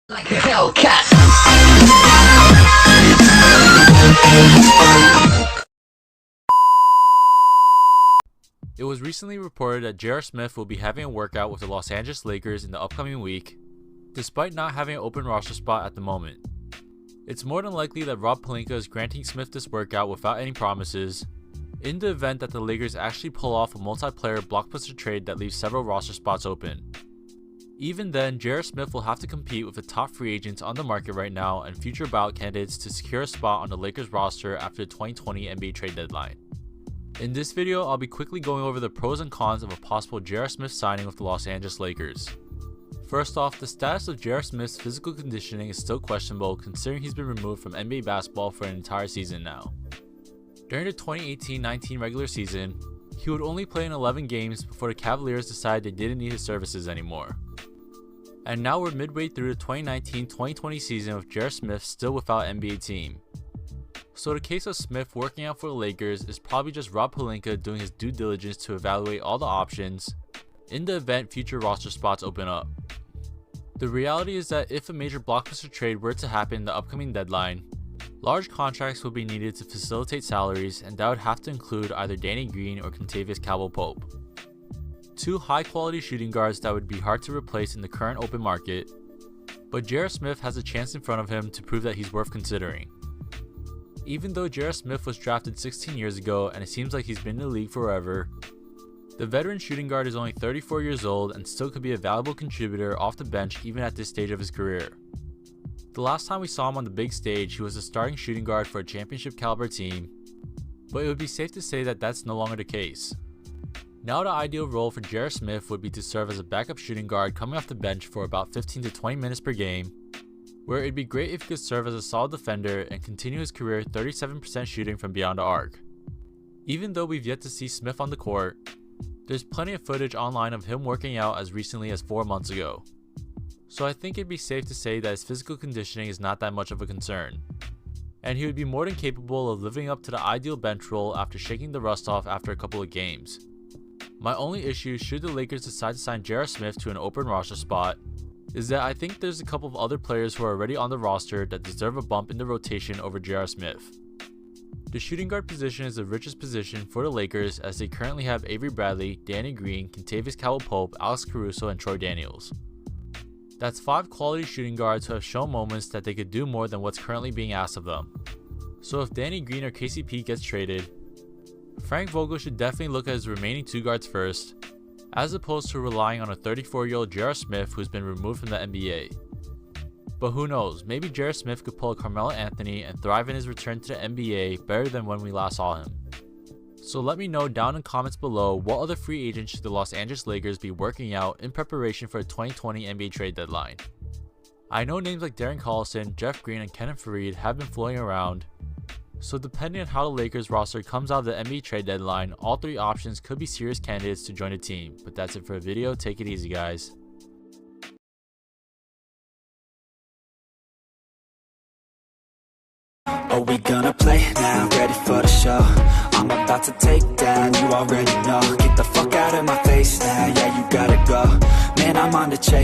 Like a Hellcat. It was recently reported that J.R. Smith will be having a workout with the Los Angeles Lakers in the upcoming week, despite not having an open roster spot at the moment. It's more than likely that Rob Pelinka is granting Smith this workout without any promises, in the event that the Lakers actually pull off a multiplayer blockbuster trade that leaves several roster spots open. Even then, J.R. Smith will have to compete with the top free agents on the market right now and future buyout candidates to secure a spot on the Lakers roster after the 2020 NBA trade deadline. In this video, I'll be quickly going over the pros and cons of a possible J.R. Smith signing with the Los Angeles Lakers. First off, the status of J.R. Smith's physical conditioning is still questionable considering he's been removed from NBA basketball for an entire season now. During the 2018-19 regular season, he would only play in 11 games before the Cavaliers decided they didn't need his services anymore. And now we're midway through the 2019-2020 season with J.R. Smith still without an NBA team. So the case of Smith working out for the Lakers is probably just Rob Pelinka doing his due diligence to evaluate all the options in the event future roster spots open up. The reality is that if a major blockbuster trade were to happen in the upcoming deadline, large contracts will be needed to facilitate salaries, and that would have to include either Danny Green or Kentavious Caldwell-Pope. Two high-quality shooting guards that would be hard to replace in the current open market, but J.R. Smith has a chance in front of him to prove that he's worth considering. Even though J.R. Smith was drafted 16 years ago and it seems like he's been in the league forever, the veteran shooting guard is only 34 years old and still could be a valuable contributor off the bench even at this stage of his career. The last time we saw him on the big stage, he was a starting shooting guard for a championship caliber team, but it would be safe to say that that's no longer the case. Now the ideal role for J.R. Smith would be to serve as a backup shooting guard coming off the bench for about 15 to 20 minutes per game, where it'd be great if he could serve as a solid defender and continue his career 37% shooting from beyond the arc. Even though we've yet to see Smith on the court, there's plenty of footage online of him working out as recently as 4 months ago. So I think it'd be safe to say that his physical conditioning is not that much of a concern, and he would be more than capable of living up to the ideal bench role after shaking the rust off after a couple of games. My only issue should the Lakers decide to sign J.R. Smith to an open roster spot is that I think there's a couple of other players who are already on the roster that deserve a bump in the rotation over J.R. Smith. The shooting guard position is the richest position for the Lakers as they currently have Avery Bradley, Danny Green, Kentavious Caldwell-Pope, Alex Caruso, and Troy Daniels. That's 5 quality shooting guards who have shown moments that they could do more than what's currently being asked of them. So if Danny Green or KCP gets traded, Frank Vogel should definitely look at his remaining 2 guards first, as opposed to relying on a 34-year-old J.R. Smith who's been removed from the NBA. But who knows, maybe J.R. Smith could pull a Carmelo Anthony and thrive in his return to the NBA better than when we last saw him. So let me know down in the comments below what other free agents should the Los Angeles Lakers be working out in preparation for the 2020 NBA trade deadline. I know names like Darren Collison, Jeff Green, and Kenneth Faried have been floating around, so depending on how the Lakers roster comes out of the NBA trade deadline, all 3 options could be serious candidates to join the team. But that's it for the video, take it easy guys. Are we gonna play now? Ready for the show? I'm about to take down, you already know. Get the fuck out of my face now, yeah you gotta go. Man, I'm on the chase.